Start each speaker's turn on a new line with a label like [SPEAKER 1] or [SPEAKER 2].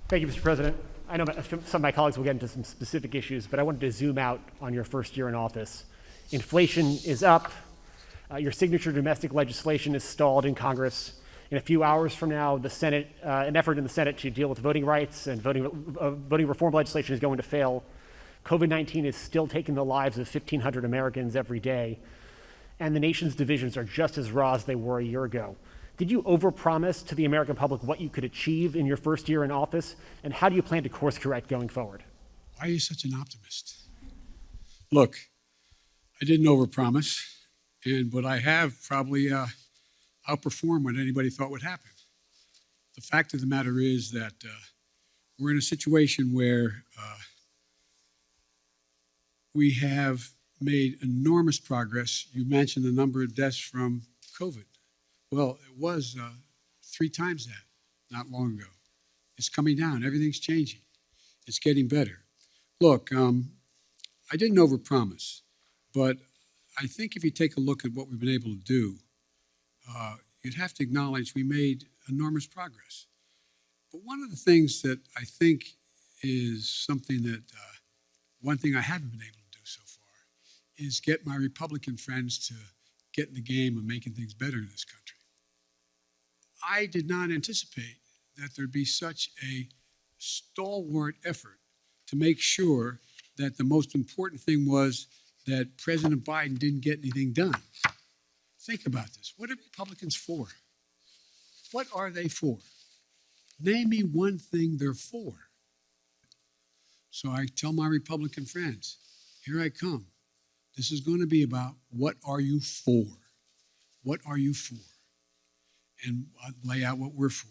[SPEAKER 1] Thank you, Mr. President. I know some of my colleagues will get into some specific issues, but I wanted to zoom out on your first year in office. Inflation is up. Your signature domestic legislation is stalled in Congress. In a few hours from now, the Senate, an effort in the Senate to deal with voting rights and voting reform legislation is going to fail. COVID-19 is still taking the lives of 1,500 Americans every day, and the nation's divisions are just as raw as they were a year ago. Did you overpromise to the American public what you could achieve in your first year in office, and how do you plan to course correct going forward?
[SPEAKER 2] Why are you such an optimist? Look, I didn't overpromise, but I have probably outperformed what anybody thought would happen. The fact of the matter is that we're in a situation where we have made enormous progress. You mentioned the number of deaths from COVID. Well, it was 3 times that not long ago. It's coming down. Everything's changing. It's getting better. Look, I didn't overpromise, but I think if you take a look at what we've been able to do, you'd have to acknowledge we made enormous progress. But one of the things that I think is something that, one thing I haven't been able to do so far is get my Republican friends to get in the game of making things better in this country. I did not anticipate that there'd be such a stalwart effort to make sure that the most important thing was that President Biden didn't get anything done. Think about this. What are Republicans for? What are they for? Name me one thing they're for. So I tell my Republican friends, here I come. This is going to be about what are you for? What are you for? And I'll lay out what we're for.